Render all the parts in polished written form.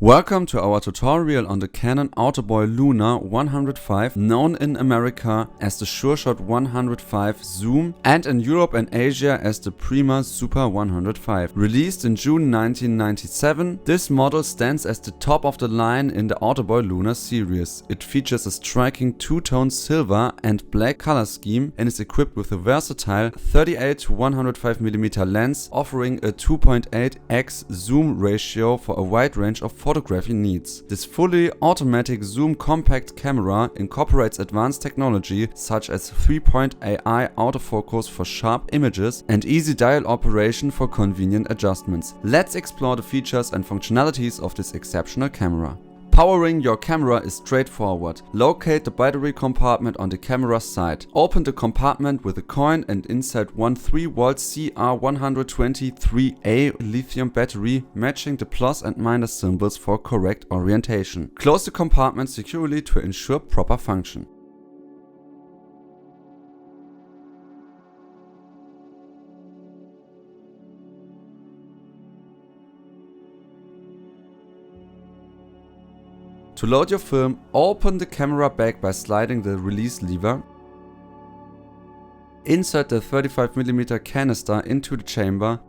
Welcome to our tutorial on the Canon Autoboy Luna 105, known in America as the SureShot 105 Zoom and in Europe and Asia as the Prima Super 105. Released in June 1997, this model stands as the top of the line in the Autoboy Luna series. It features a striking two-tone silver and black color scheme and is equipped with a versatile 38-105mm lens, offering a 2.8x zoom ratio for a wide range of photography needs. This fully automatic zoom compact camera incorporates advanced technology such as 3-point AI autofocus for sharp images and easy dial operation for convenient adjustments. Let's explore the features and functionalities of this exceptional camera. Powering your camera is straightforward. Locate the battery compartment on the camera side. Open the compartment with a coin and insert one 3V CR123A lithium battery matching the plus and minus symbols for correct orientation. Close the compartment securely to ensure proper function. To load your film, open the camera bag by sliding the release lever. Insert the 35mm canister into the chamber.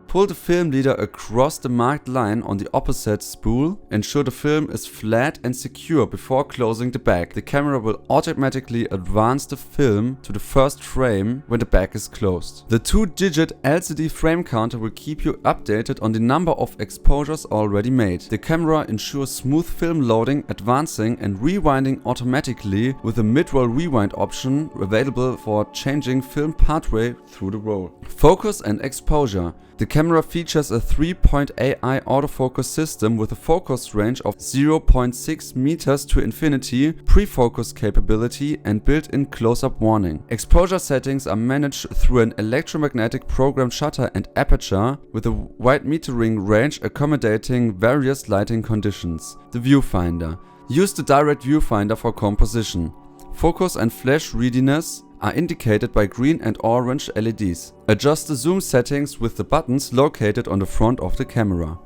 Pull the film leader across the marked line on the opposite spool. Ensure the film is flat and secure before closing the bag. The camera will automatically advance the film to the first frame when the bag is closed. The 2-digit LCD frame counter will keep you updated on the number of exposures already made. The camera ensures smooth film loading, advancing and rewinding automatically with a mid-roll rewind option available for changing film pathway through the roll. Focus and exposure. The camera features a 3-point AI autofocus system with a focus range of 0.6 meters to infinity, pre-focus capability and built-in close-up warning. Exposure settings are managed through an electromagnetic programmed shutter and aperture with a wide metering range accommodating various lighting conditions. The viewfinder. Use the direct viewfinder for composition. Focus and flash readiness are indicated by green and orange LEDs. Adjust the zoom settings with the buttons located on the front of the camera.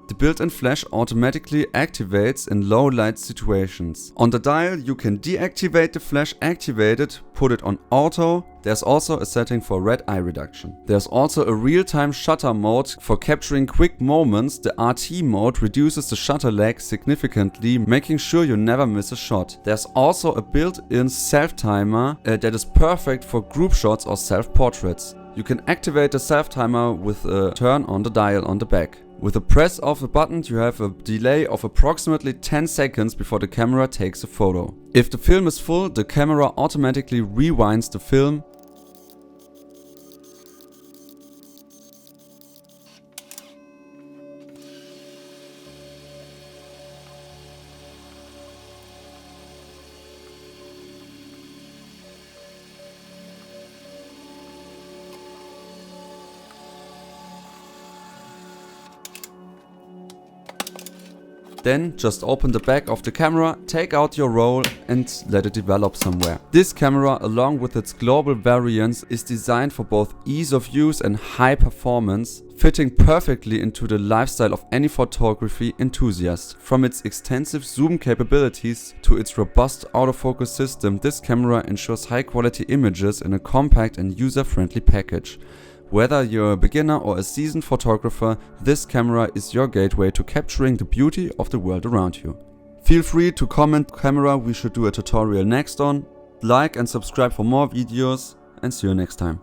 The built-in flash automatically activates in low light situations. On the dial you can deactivate the flash, activate it, put it on auto. There's also a setting for red eye reduction. There's also a real-time shutter mode for capturing quick moments. The RT mode reduces the shutter lag significantly, making sure you never miss a shot. There's also a built-in self-timer that is perfect for group shots or self-portraits. You can activate the self-timer with a turn on the dial on the back. With a press of the button you have a delay of approximately 10 seconds before the camera takes a photo. If the film is full, the camera automatically rewinds the film. Then just open the back of the camera, take out your roll and let it develop somewhere. This camera, along with its global variants, is designed for both ease of use and high performance, fitting perfectly into the lifestyle of any photography enthusiast. From its extensive zoom capabilities to its robust autofocus system, this camera ensures high quality images in a compact and user-friendly package. Whether you're a beginner or a seasoned photographer, this camera is your gateway to capturing the beauty of the world around you. Feel free to comment camera we should do a tutorial next on, like and subscribe for more videos, and see you next time.